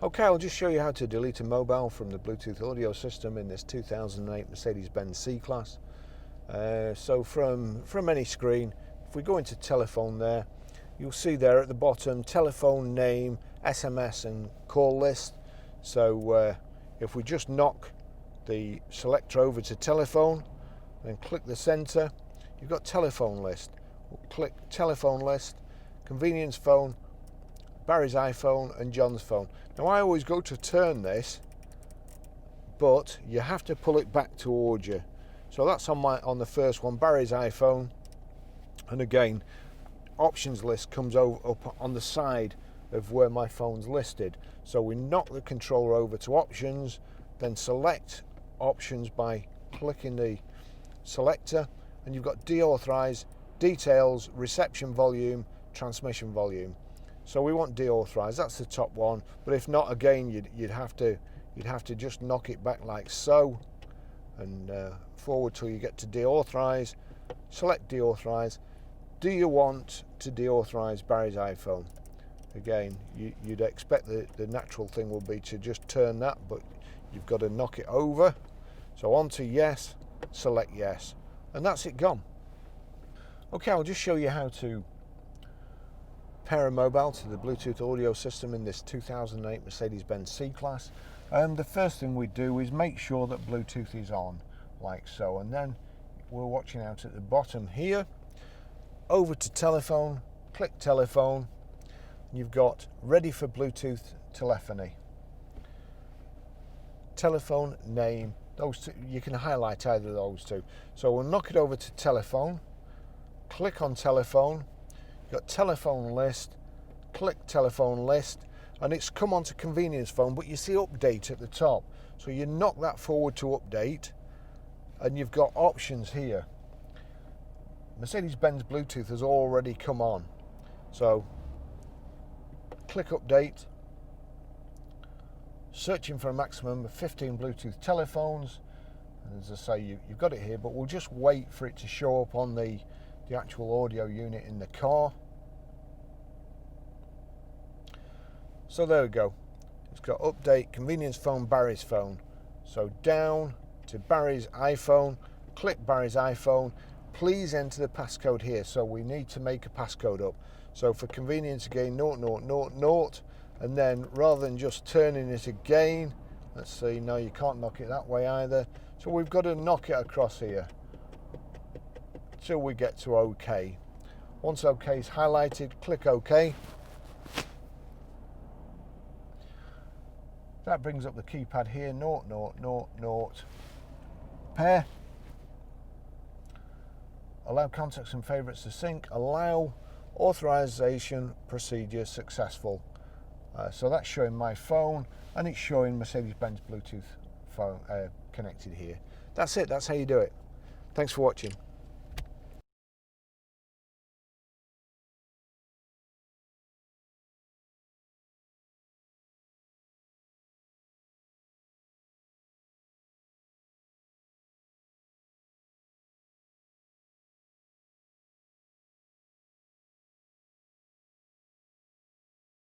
Okay, I'll just show you how to delete a mobile from the Bluetooth audio system in this 2008 Mercedes Benz C Class. So from any screen, if we go into telephone there, you'll see there at the bottom telephone name, SMS and call list. So if we just knock the selector over to telephone and click the center, you've got telephone list. We'll click telephone list, convenience phone, Barry's iPhone and John's phone. Now I always go to turn this, but you have to pull it back towards you. So that's on the first one, Barry's iPhone, and again, options list comes up on the side of where my phone's listed. So we knock the controller over to options, then select options by clicking the selector, and you've got deauthorize, details, reception volume, transmission volume. So we want deauthorize, that's the top one, but if not, again, you'd have to just knock it back like so, and forward till you get to deauthorize, select deauthorize. Do you want to deauthorize Barry's iPhone? Again, you'd expect the natural thing will be to just turn that, but you've got to knock it over. So onto yes, select yes, and that's it gone. Okay, I'll just show you how to pair a mobile to the Bluetooth audio system in this 2008 Mercedes Benz C Class. The first thing we do is make sure that Bluetooth is on, like so, and then we're watching out at the bottom here, over to telephone, click telephone, you've got ready for Bluetooth telephony, telephone name, those two, you can highlight either of those two. So we'll knock it over to telephone, click on telephone, you've got telephone list, click telephone list, and it's come onto convenience phone, but you see update at the top. So you knock that forward to update, and you've got options here. Mercedes-Benz Bluetooth has already come on. So click update, searching for a maximum of 15 Bluetooth telephones. And as I say, you've got it here, but we'll just wait for it to show up on the actual audio unit in the car. So there we go. It's got update, convenience phone, Barry's phone. So down to Barry's iPhone, click Barry's iPhone. Please enter the passcode here. So we need to make a passcode up. So for convenience again, 0000, and then rather than just turning it again, let's see, no, you can't knock it that way either. So we've got to knock it across here till we get to OK. Once OK is highlighted, click OK. That brings up the keypad here, 0000, pair. Allow contacts and favorites to sync. Allow authorization procedure successful. So that's showing my phone, and it's showing Mercedes-Benz Bluetooth phone connected here. That's it, that's how you do it. Thanks for watching.